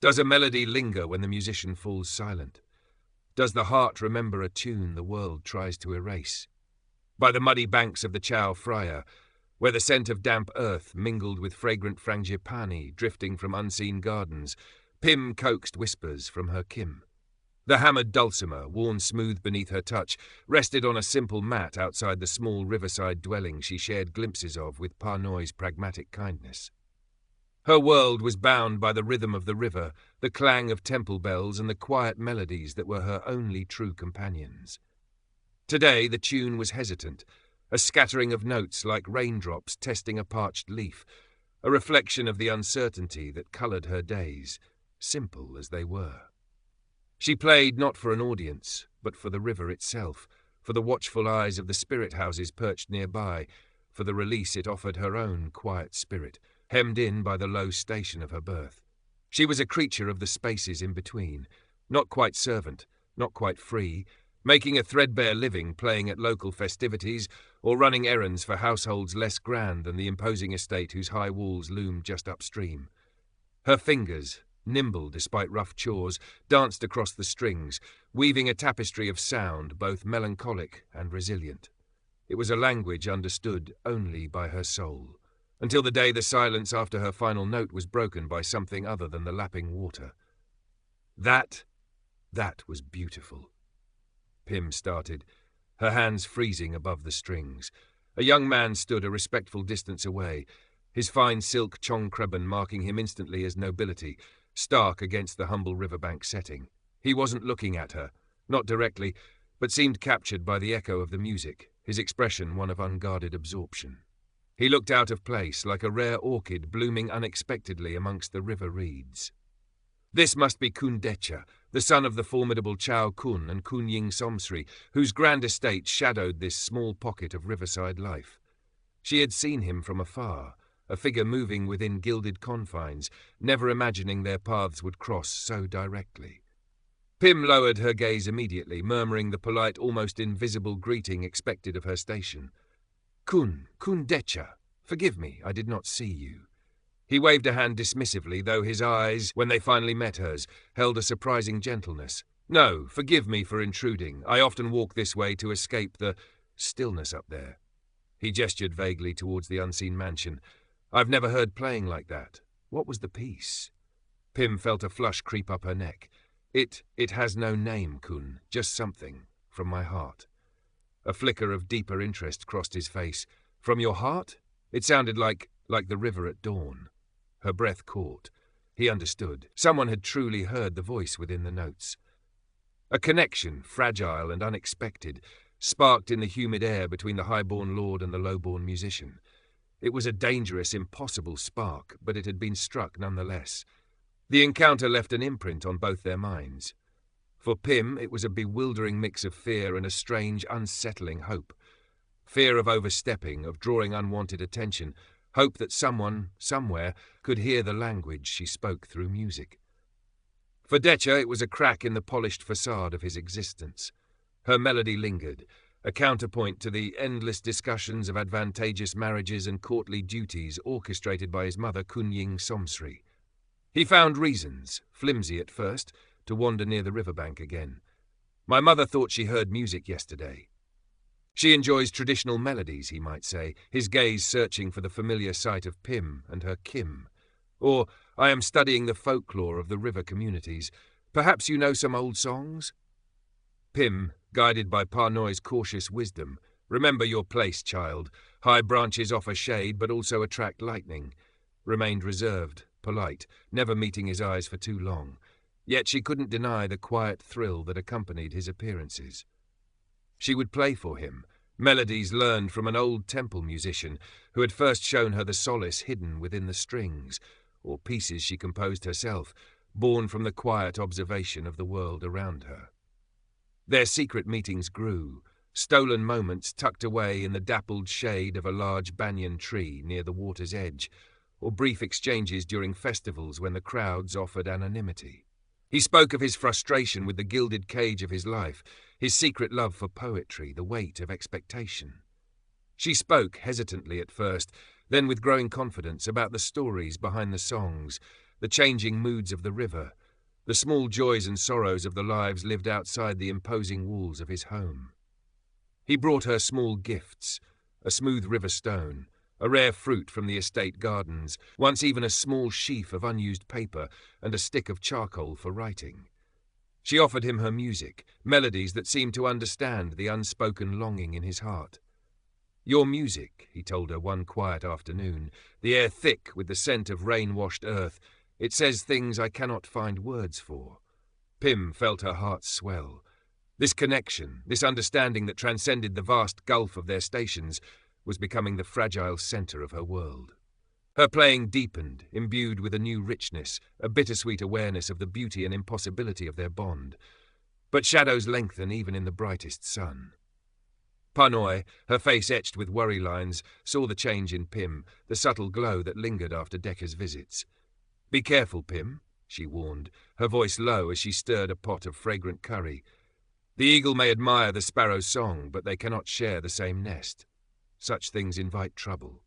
Does a melody linger when the musician falls silent? Does the heart remember a tune the world tries to erase? By the muddy banks of the Chao Phraya, where the scent of damp earth mingled with fragrant frangipani drifting from unseen gardens, Pim coaxed whispers from her Khim. The hammered dulcimer, worn smooth beneath her touch, rested on a simple mat outside the small riverside dwelling she shared glimpses of with Pa Noi's pragmatic kindness. Her world was bound by the rhythm of the river, the clang of temple bells, and the quiet melodies that were her only true companions. Today the tune was hesitant, a scattering of notes like raindrops testing a parched leaf, a reflection of the uncertainty that coloured her days, simple as they were. She played not for an audience, but for the river itself, for the watchful eyes of the spirit houses perched nearby, for the release it offered her own quiet spirit, hemmed in by the low station of her birth. She was a creature of the spaces in between, not quite servant, not quite free, making a threadbare living playing at local festivities or running errands for households less grand than the imposing estate whose high walls loomed just upstream. Her fingers, nimble despite rough chores, danced across the strings, weaving a tapestry of sound both melancholic and resilient. It was a language understood only by her soul, until the day the silence after her final note was broken by something other than the lapping water. That was beautiful. Pim started, her hands freezing above the strings. A young man stood a respectful distance away, his fine silk chongkreban marking him instantly as nobility, stark against the humble riverbank setting. He wasn't looking at her, not directly, but seemed captured by the echo of the music, his expression one of unguarded absorption. He looked out of place, like a rare orchid blooming unexpectedly amongst the river reeds. This must be Kun Decha, the son of the formidable Chao Kun and Kun Ying Somsri, whose grand estate shadowed this small pocket of riverside life. She had seen him from afar, a figure moving within gilded confines, never imagining their paths would cross so directly. Pim lowered her gaze immediately, murmuring the polite, almost invisible greeting expected of her station. Kun Decha, forgive me, I did not see you. He waved a hand dismissively, though his eyes, when they finally met hers, held a surprising gentleness. No, forgive me for intruding. I often walk this way to escape the stillness up there. He gestured vaguely towards the unseen mansion. I've never heard playing like that. What was the piece? Pim felt a flush creep up her neck. It has no name, Kun, just something, from my heart. A flicker of deeper interest crossed his face. From your heart? It sounded like the river at dawn. Her breath caught. He understood. Someone had truly heard the voice within the notes. A connection, fragile and unexpected, sparked in the humid air between the high-born lord and the low-born musician. It was a dangerous, impossible spark, but it had been struck nonetheless. The encounter left an imprint on both their minds. For Pim, it was a bewildering mix of fear and a strange, unsettling hope. Fear of overstepping, of drawing unwanted attention, hope that someone, somewhere, could hear the language she spoke through music. For Decha, it was a crack in the polished facade of his existence. Her melody lingered, a counterpoint to the endless discussions of advantageous marriages and courtly duties orchestrated by his mother Kun Ying Somsri. He found reasons, flimsy at first, to wander near the riverbank again. My mother thought she heard music yesterday. She enjoys traditional melodies, he might say, his gaze searching for the familiar sight of Pim and her Khim. Or, I am studying the folklore of the river communities. Perhaps you know some old songs? Pim, guided by Pa Noi's cautious wisdom, remember your place, child. High branches offer shade but also attract lightning, remained reserved, polite, never meeting his eyes for too long. Yet she couldn't deny the quiet thrill that accompanied his appearances. She would play for him, melodies learned from an old temple musician who had first shown her the solace hidden within the strings, or pieces she composed herself, born from the quiet observation of the world around her. Their secret meetings grew, stolen moments tucked away in the dappled shade of a large banyan tree near the water's edge, or brief exchanges during festivals when the crowds offered anonymity. He spoke of his frustration with the gilded cage of his life, his secret love for poetry, the weight of expectation. She spoke hesitantly at first, then with growing confidence about the stories behind the songs, the changing moods of the river, the small joys and sorrows of the lives lived outside the imposing walls of his home. He brought her small gifts, a smooth river stone, a rare fruit from the estate gardens, once even a small sheaf of unused paper and a stick of charcoal for writing. She offered him her music, melodies that seemed to understand the unspoken longing in his heart. "Your music," he told her one quiet afternoon, the air thick with the scent of rain-washed earth, "it says things I cannot find words for." Pim felt her heart swell. This connection, this understanding that transcended the vast gulf of their stations, was becoming the fragile centre of her world. Her playing deepened, imbued with a new richness, a bittersweet awareness of the beauty and impossibility of their bond. But shadows lengthen even in the brightest sun. Panoi, her face etched with worry lines, saw the change in Pim, the subtle glow that lingered after Decca's visits. "Be careful, Pim," she warned, her voice low as she stirred a pot of fragrant curry. "The eagle may admire the sparrow's song, but they cannot share the same nest. Such things invite trouble."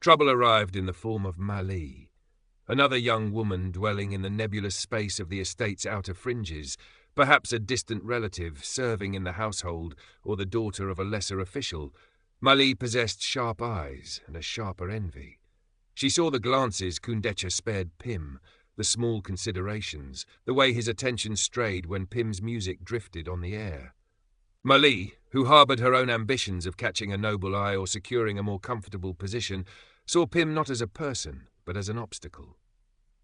Trouble arrived in the form of Mali, another young woman dwelling in the nebulous space of the estate's outer fringes, perhaps a distant relative serving in the household or the daughter of a lesser official. Mali possessed sharp eyes and a sharper envy. She saw the glances Kundecha spared Pim, the small considerations, the way his attention strayed when Pim's music drifted on the air. Mali, who harboured her own ambitions of catching a noble eye or securing a more comfortable position, saw Pim not as a person, but as an obstacle.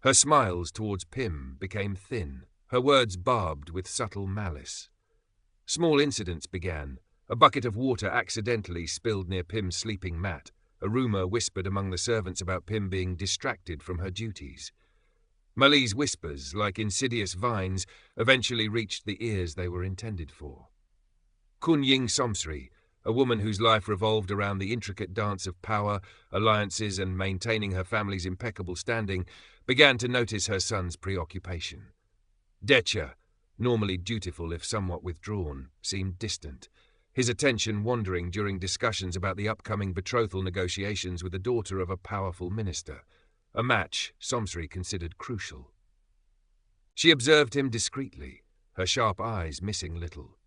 Her smiles towards Pim became thin, her words barbed with subtle malice. Small incidents began. A bucket of water accidentally spilled near Pim's sleeping mat. A rumour whispered among the servants about Pim being distracted from her duties. Mali's whispers, like insidious vines, eventually reached the ears they were intended for. Kunying Somsri, a woman whose life revolved around the intricate dance of power, alliances, and maintaining her family's impeccable standing, began to notice her son's preoccupation. Decha, normally dutiful if somewhat withdrawn, seemed distant, his attention wandering during discussions about the upcoming betrothal negotiations with the daughter of a powerful minister, a match Somsri considered crucial. She observed him discreetly, her sharp eyes missing little.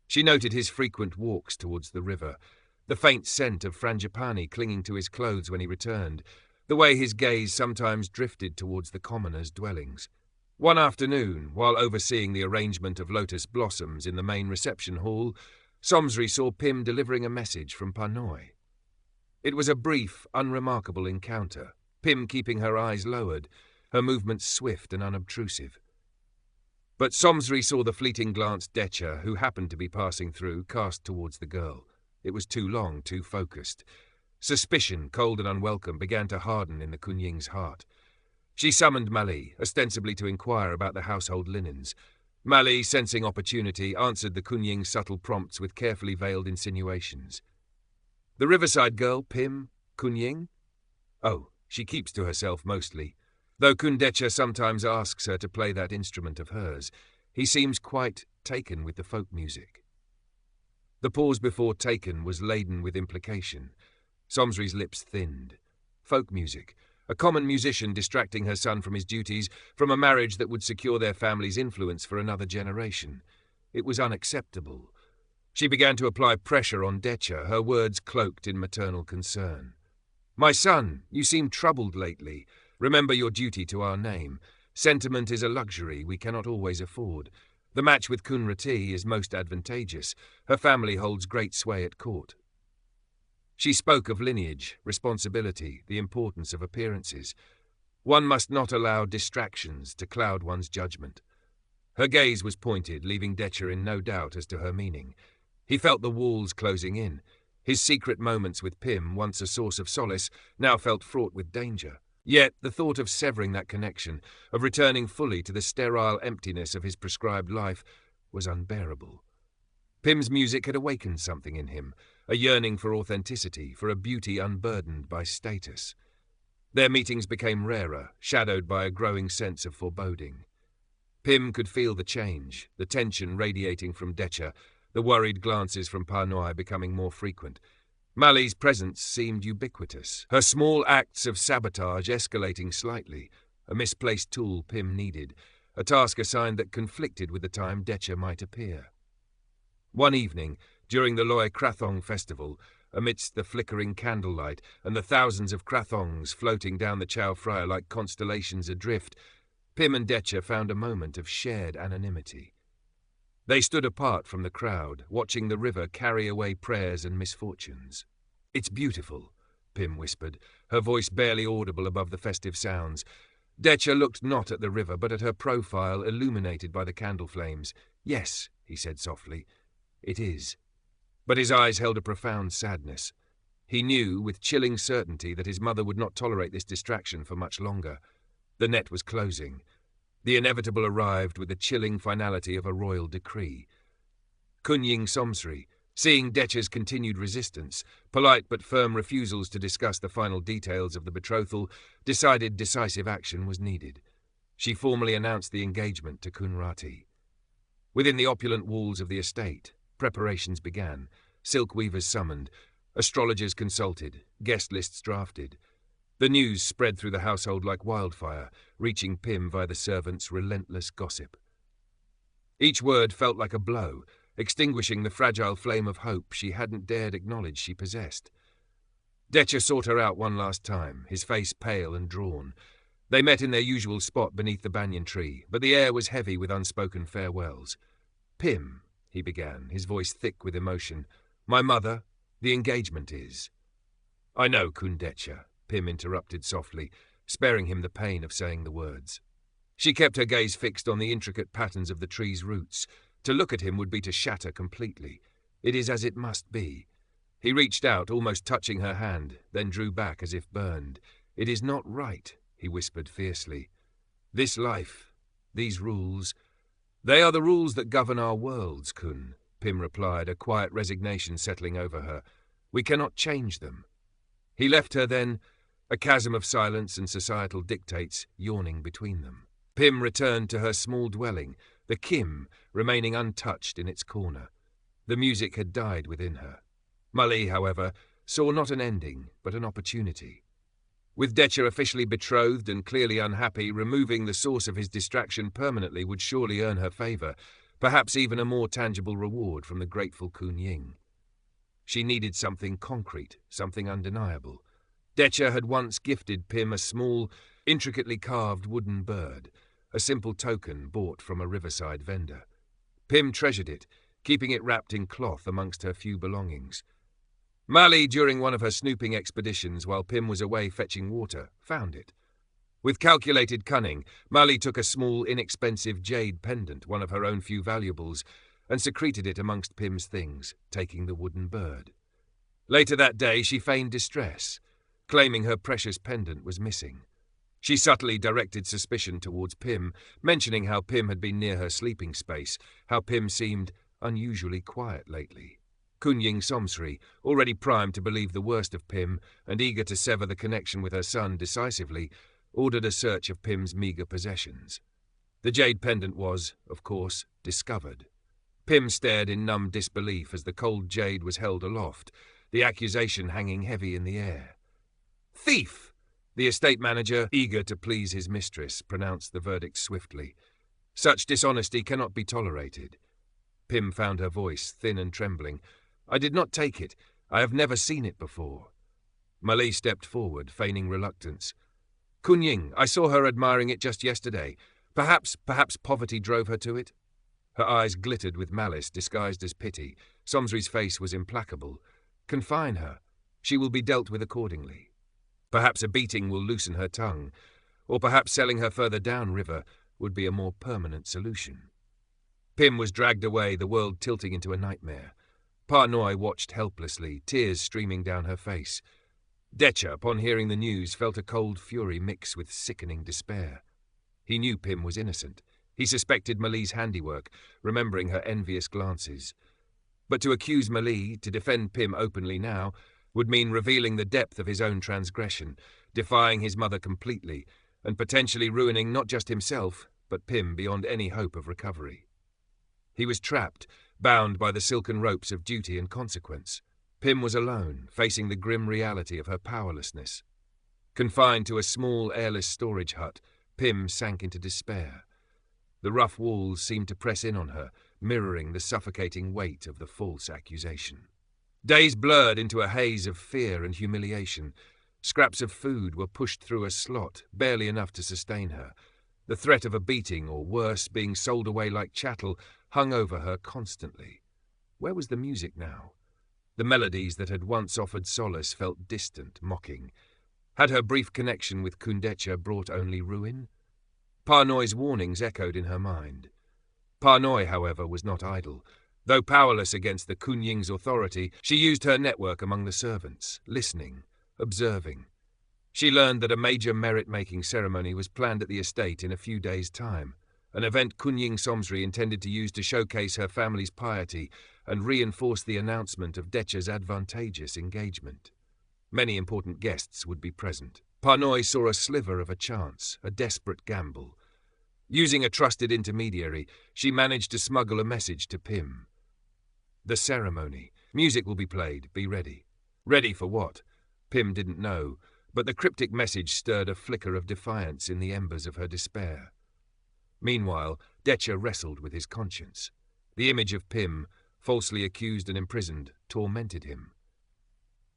She noted his frequent walks towards the river, the faint scent of frangipani clinging to his clothes when he returned, the way his gaze sometimes drifted towards the commoners' dwellings. One afternoon, while overseeing the arrangement of lotus blossoms in the main reception hall, Somsri saw Pim delivering a message from Panoi. It was a brief, unremarkable encounter, Pim keeping her eyes lowered, her movements swift and unobtrusive. But Somsri saw the fleeting glance Decha, who happened to be passing through, cast towards the girl. It was too long, too focused. Suspicion, cold and unwelcome, began to harden in the Kunying's heart. She summoned Mali, ostensibly to inquire about the household linens. Mali, sensing opportunity, answered the Kunying's subtle prompts with carefully veiled insinuations. "The riverside girl, Pim? Kunying? Oh, she keeps to herself mostly. Though Kundecha sometimes asks her to play that instrument of hers, he seems quite taken with the folk music." The pause before taken was laden with implication. Somsri's lips thinned. Folk music, a common musician distracting her son from his duties, from a marriage that would secure their family's influence for another generation. It was unacceptable. She began to apply pressure on Decha, her words cloaked in maternal concern. "My son, you seem troubled lately. Remember your duty to our name. Sentiment is a luxury we cannot always afford. The match with Kunrati is most advantageous. Her family holds great sway at court." She spoke of lineage, responsibility, the importance of appearances. One must not allow distractions to cloud one's judgment. Her gaze was pointed, leaving Decha in no doubt as to her meaning. He felt the walls closing in. His secret moments with Pim, once a source of solace, now felt fraught with danger. Yet the thought of severing that connection, of returning fully to the sterile emptiness of his prescribed life, was unbearable. Pim's music had awakened something in him, a yearning for authenticity, for a beauty unburdened by status. Their meetings became rarer, shadowed by a growing sense of foreboding. Pim could feel the change, the tension radiating from Decha, the worried glances from Panoi becoming more frequent. Mali's presence seemed ubiquitous, her small acts of sabotage escalating slightly, a misplaced tool Pym needed, a task assigned that conflicted with the time Detcher might appear. One evening, during the Loy Krathong festival, amidst the flickering candlelight and the thousands of Krathongs floating down the Chow Phraya like constellations adrift, Pym and Detcher found a moment of shared anonymity. They stood apart from the crowd, watching the river carry away prayers and misfortunes. "It's beautiful," Pym whispered, her voice barely audible above the festive sounds. Detcher looked not at the river, but at her profile illuminated by the candle flames. "Yes," he said softly, "it is." But his eyes held a profound sadness. He knew, with chilling certainty, that his mother would not tolerate this distraction for much longer. The net was closing. The inevitable arrived with the chilling finality of a royal decree. Kunying Somsri, seeing Detcher's continued resistance, polite but firm refusals to discuss the final details of the betrothal, decided decisive action was needed. She formally announced the engagement to Kunrati. Within the opulent walls of the estate, preparations began, silk weavers summoned, astrologers consulted, guest lists drafted. The news spread through the household like wildfire, reaching Pym via the servants' relentless gossip. Each word felt like a blow, extinguishing the fragile flame of hope she hadn't dared acknowledge she possessed. Detcher sought her out one last time, his face pale and drawn. They met in their usual spot beneath the banyan tree, but the air was heavy with unspoken farewells. "Pym," he began, his voice thick with emotion, "my mother, the engagement is—" "I know, Kun Detcher," Pym interrupted softly, sparing him the pain of saying the words. She kept her gaze fixed on the intricate patterns of the tree's roots. To look at him would be to shatter completely. "It is as it must be." He reached out, almost touching her hand, then drew back as if burned. "It is not right," he whispered fiercely. "This life, these rules, they are the rules that govern our worlds, Kun," Pym replied, a quiet resignation settling over her. "We cannot change them." He left her then, a chasm of silence and societal dictates yawning between them. Pym returned to her small dwelling, the Khim remaining untouched in its corner. The music had died within her. Mali, however, saw not an ending, but an opportunity. With Detcher officially betrothed and clearly unhappy, removing the source of his distraction permanently would surely earn her favour, perhaps even a more tangible reward from the grateful Kun Ying. She needed something concrete, something undeniable. Detcher had once gifted Pym a small, intricately carved wooden bird, a simple token bought from a riverside vendor. Pym treasured it, keeping it wrapped in cloth amongst her few belongings. Mali, during one of her snooping expeditions while Pym was away fetching water, found it. With calculated cunning, Mali took a small, inexpensive jade pendant, one of her own few valuables, and secreted it amongst Pym's things, taking the wooden bird. Later that day she feigned distress, claiming her precious pendant was missing. She subtly directed suspicion towards Pym, mentioning how Pym had been near her sleeping space, how Pym seemed unusually quiet lately. Kunying Somsri, already primed to believe the worst of Pym and eager to sever the connection with her son decisively, ordered a search of Pym's meagre possessions. The jade pendant was, of course, discovered. Pym stared in numb disbelief as the cold jade was held aloft, the accusation hanging heavy in the air. "Thief!" The estate manager, eager to please his mistress, pronounced the verdict swiftly. "Such dishonesty cannot be tolerated." Pym found her voice, thin and trembling. "I did not take it. I have never seen it before." Mali stepped forward, feigning reluctance. "Kunying, I saw her admiring it just yesterday. Perhaps poverty drove her to it?" Her eyes glittered with malice disguised as pity. Somsri's face was implacable. "Confine her. She will be dealt with accordingly. Perhaps a beating will loosen her tongue, or perhaps selling her further downriver would be a more permanent solution." Pym was dragged away, the world tilting into a nightmare. Pa Noi watched helplessly, tears streaming down her face. Detcher, upon hearing the news, felt a cold fury mix with sickening despair. He knew Pym was innocent. He suspected Mali's handiwork, remembering her envious glances. But to accuse Mali, to defend Pym openly now, would mean revealing the depth of his own transgression, defying his mother completely, and potentially ruining not just himself, but Pym beyond any hope of recovery. He was trapped, bound by the silken ropes of duty and consequence. Pim was alone, facing the grim reality of her powerlessness. Confined to a small, airless storage hut, Pim sank into despair. The rough walls seemed to press in on her, mirroring the suffocating weight of the false accusation. Days blurred into a haze of fear and humiliation. Scraps of food were pushed through a slot, barely enough to sustain her. The threat of a beating, or worse, being sold away like chattel, hung over her constantly. Where was the music now? The melodies that had once offered solace felt distant, mocking. Had her brief connection with Kundecha brought only ruin? Parnoy's warnings echoed in her mind. Parnoy, however, was not idle. Though powerless against the Kunying's authority, she used her network among the servants, listening, observing. She learned that a major merit-making ceremony was planned at the estate in a few days' time, an event Kunying Somsri intended to use to showcase her family's piety and reinforce the announcement of Decha's advantageous engagement. Many important guests would be present. Parnoy saw a sliver of a chance, a desperate gamble. Using a trusted intermediary, she managed to smuggle a message to Pim. The ceremony. Music will be played. Be ready. Ready for what? Pim didn't know, but the cryptic message stirred a flicker of defiance in the embers of her despair. Meanwhile, Decha wrestled with his conscience. The image of Pim, falsely accused and imprisoned, tormented him.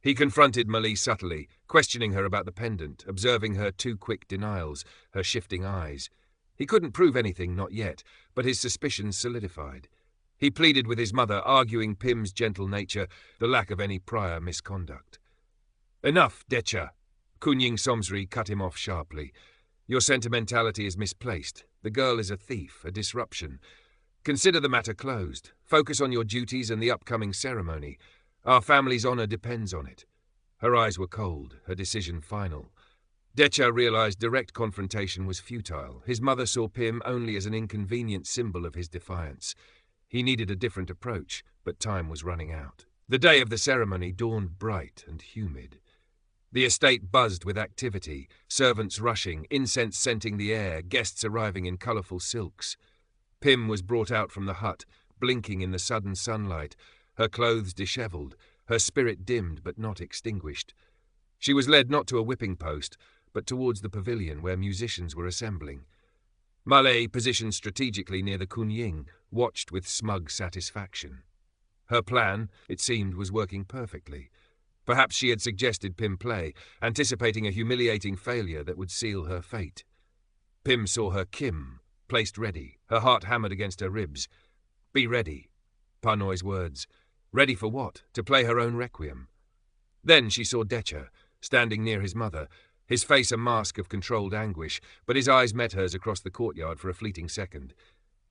He confronted Mali subtly, questioning her about the pendant, observing her too quick denials, her shifting eyes. He couldn't prove anything, not yet, but his suspicions solidified. He pleaded with his mother, arguing Pim's gentle nature, the lack of any prior misconduct. "Enough, Decha!" Kunying Somsri cut him off sharply. "Your sentimentality is misplaced. The girl is a thief, a disruption. Consider the matter closed. Focus on your duties and the upcoming ceremony. Our family's honor depends on it." Her eyes were cold, her decision final. Decha realized direct confrontation was futile. His mother saw Pim only as an inconvenient symbol of his defiance. He needed a different approach, but time was running out. The day of the ceremony dawned bright and humid. The estate buzzed with activity, servants rushing, incense scenting the air, guests arriving in colourful silks. Pim was brought out from the hut, blinking in the sudden sunlight, her clothes dishevelled, her spirit dimmed but not extinguished. She was led not to a whipping post, but towards the pavilion where musicians were assembling. Malay, positioned strategically near the Kunying, watched with smug satisfaction. Her plan, it seemed, was working perfectly. Perhaps she had suggested Pim play, anticipating a humiliating failure that would seal her fate. Pim saw her Khim, placed ready, her heart hammered against her ribs. "Be ready." Parnoy's words. Ready for what? To play her own requiem. Then she saw Decha, standing near his mother, his face a mask of controlled anguish, but his eyes met hers across the courtyard for a fleeting second.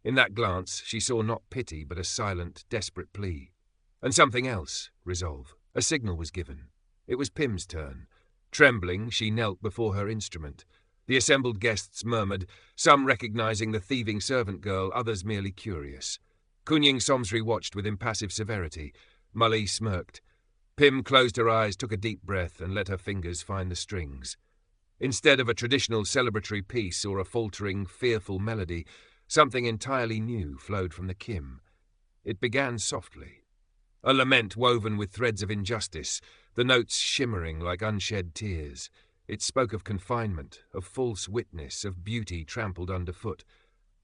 In that glance, she saw not pity, but a silent, desperate plea. And something else, resolve. A signal was given. It was Pim's turn. Trembling, she knelt before her instrument. The assembled guests murmured, some recognizing the thieving servant girl, others merely curious. Kunying Somsri watched with impassive severity. Mali smirked. Pim closed her eyes, took a deep breath, and let her fingers find the strings. Instead of a traditional celebratory piece or a faltering, fearful melody, something entirely new flowed from the Khim. It began softly. A lament woven with threads of injustice, the notes shimmering like unshed tears. It spoke of confinement, of false witness, of beauty trampled underfoot.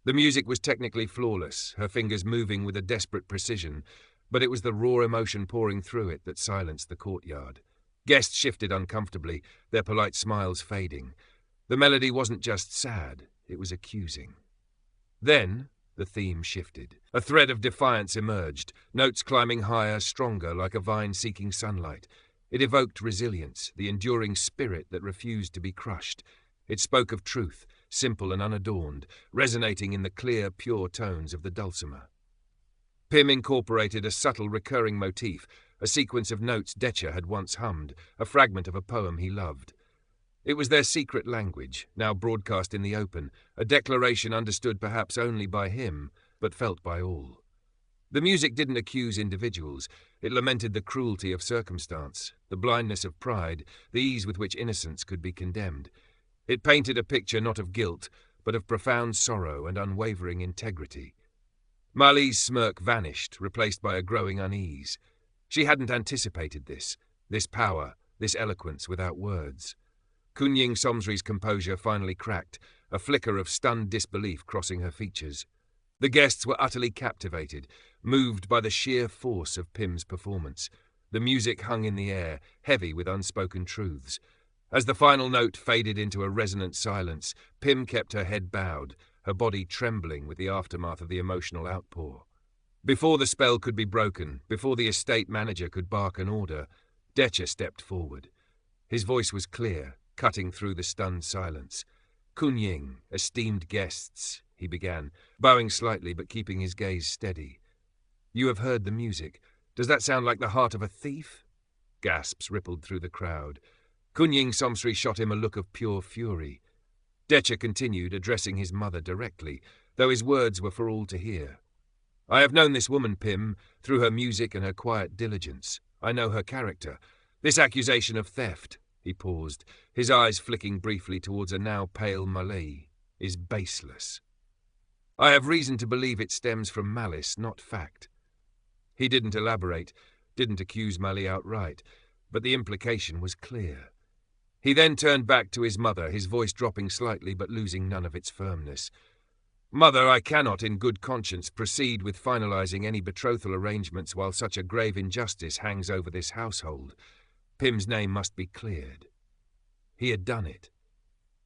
The music was technically flawless, her fingers moving with a desperate precision, but it was the raw emotion pouring through it that silenced the courtyard. Guests shifted uncomfortably, their polite smiles fading. The melody wasn't just sad, it was accusing. Then the theme shifted. A thread of defiance emerged, notes climbing higher, stronger, like a vine seeking sunlight. It evoked resilience, the enduring spirit that refused to be crushed. It spoke of truth, simple and unadorned, resonating in the clear, pure tones of the dulcimer. Pim incorporated a subtle recurring motif, a sequence of notes Decha had once hummed, a fragment of a poem he loved. It was their secret language, now broadcast in the open, a declaration understood perhaps only by him, but felt by all. The music didn't accuse individuals, it lamented the cruelty of circumstance, the blindness of pride, the ease with which innocence could be condemned. It painted a picture not of guilt, but of profound sorrow and unwavering integrity. Mali's smirk vanished, replaced by a growing unease. She hadn't anticipated this power, this eloquence without words. Kunying Somsri's composure finally cracked, a flicker of stunned disbelief crossing her features. The guests were utterly captivated, moved by the sheer force of Pim's performance. The music hung in the air, heavy with unspoken truths. As the final note faded into a resonant silence, Pim kept her head bowed, her body trembling with the aftermath of the emotional outpour. Before the spell could be broken, before the estate manager could bark an order, Detcher stepped forward. His voice was clear, cutting through the stunned silence. "Kunying, esteemed guests," he began, bowing slightly but keeping his gaze steady. "You have heard the music. Does that sound like the heart of a thief?" Gasps rippled through the crowd. Kunying Somsri shot him a look of pure fury. Detcher continued, addressing his mother directly, though his words were for all to hear. "I have known this woman, Pim, through her music and her quiet diligence. I know her character. This accusation of theft," he paused, his eyes flicking briefly towards a now pale Malay, "is baseless. I have reason to believe it stems from malice, not fact." He didn't elaborate, didn't accuse Malay outright, but the implication was clear. He then turned back to his mother, his voice dropping slightly but losing none of its firmness. "Mother, I cannot in good conscience proceed with finalizing any betrothal arrangements while such a grave injustice hangs over this household. Pim's name must be cleared." He had done it.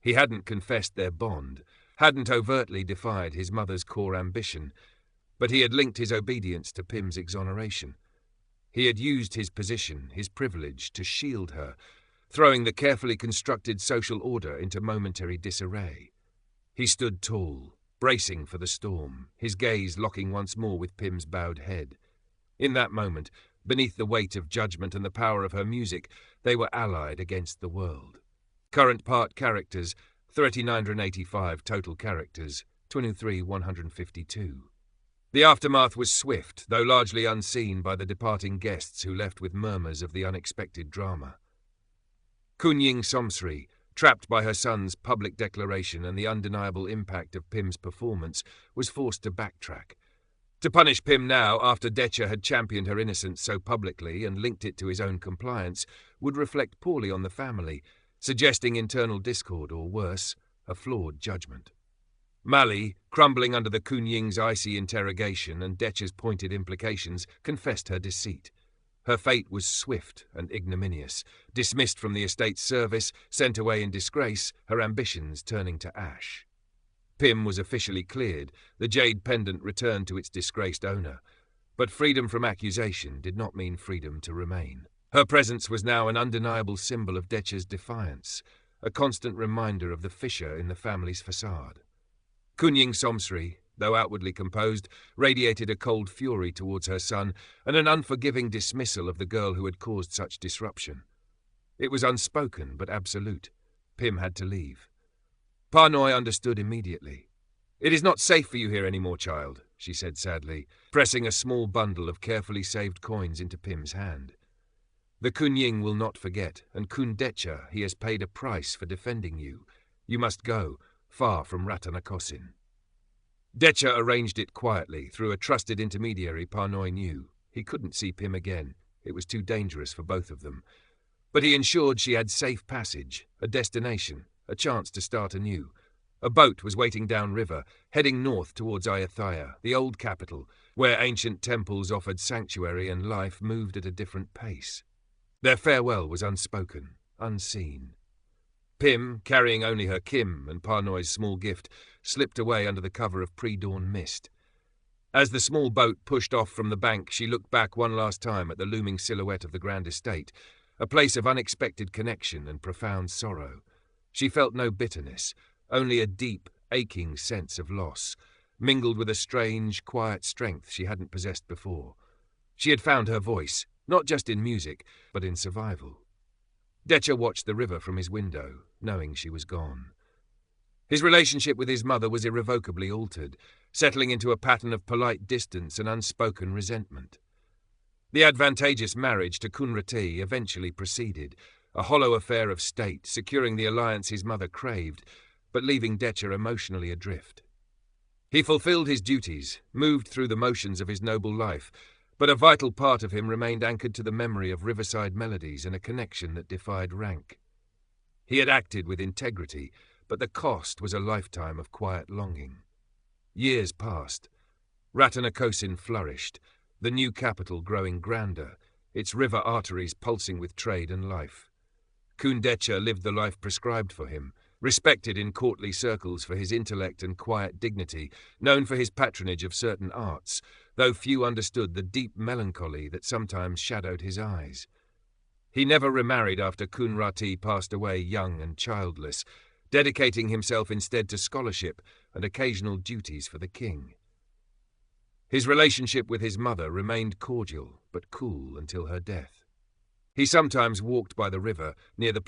He hadn't confessed their bond, hadn't overtly defied his mother's core ambition, but he had linked his obedience to Pim's exoneration. He had used his position, his privilege, to shield her, throwing the carefully constructed social order into momentary disarray. He stood tall, bracing for the storm, his gaze locking once more with Pim's bowed head. In that moment, beneath the weight of judgment and the power of her music, they were allied against the world. Current part characters, 3,985 total characters, 23,152. The aftermath was swift, though largely unseen by the departing guests who left with murmurs of the unexpected drama. Kunying Somsri, trapped by her son's public declaration and the undeniable impact of Pim's performance, was forced to backtrack. To punish Pim now, after Detcher had championed her innocence so publicly and linked it to his own compliance, would reflect poorly on the family, suggesting internal discord or, worse, a flawed judgment. Malay, crumbling under the Kunying's icy interrogation and Detcher's pointed implications, confessed her deceit. Her fate was swift and ignominious, dismissed from the estate's service, sent away in disgrace, her ambitions turning to ash. Pim was officially cleared, the jade pendant returned to its disgraced owner, but freedom from accusation did not mean freedom to remain. Her presence was now an undeniable symbol of Detcher's defiance, a constant reminder of the fissure in the family's facade. Kunying Somsri, though outwardly composed, radiated a cold fury towards her son and an unforgiving dismissal of the girl who had caused such disruption. It was unspoken but absolute. Pim had to leave. Parnoy understood immediately. "It is not safe for you here any more, child," she said sadly, pressing a small bundle of carefully saved coins into Pim's hand. "The Kunying will not forget, and Kun Detcher, he has paid a price for defending you. You must go, far from Ratanakosin." Detcher arranged it quietly, through a trusted intermediary Parnoy knew. He couldn't see Pim again. It was too dangerous for both of them. But he ensured she had safe passage, a destination, a chance to start anew. A boat was waiting downriver, heading north towards Ayutthaya, the old capital, where ancient temples offered sanctuary and life moved at a different pace. Their farewell was unspoken, unseen. Pim, carrying only her Khim and Parnoy's small gift, slipped away under the cover of pre-dawn mist. As the small boat pushed off from the bank, she looked back one last time at the looming silhouette of the grand estate, a place of unexpected connection and profound sorrow. She felt no bitterness, only a deep, aching sense of loss, mingled with a strange, quiet strength she hadn't possessed before. She had found her voice, not just in music, but in survival. Detcher watched the river from his window, knowing she was gone. His relationship with his mother was irrevocably altered, settling into a pattern of polite distance and unspoken resentment. The advantageous marriage to Kunrati eventually proceeded, a hollow affair of state, securing the alliance his mother craved, but leaving Detcher emotionally adrift. He fulfilled his duties, moved through the motions of his noble life, But a vital part of him remained anchored to the memory of riverside melodies and a connection that defied rank. He had acted with integrity, but the cost was a lifetime of quiet longing. Years passed. Ratanakosin flourished, the new capital growing grander, its river arteries pulsing with trade and life. Kundecha lived the life prescribed for him, respected in courtly circles for his intellect and quiet dignity, known for his patronage of certain arts, though few understood the deep melancholy that sometimes shadowed his eyes. He never remarried after Kunrati passed away young and childless, dedicating himself instead to scholarship and occasional duties for the king. His relationship with his mother remained cordial but cool until her death. He sometimes walked by the river near the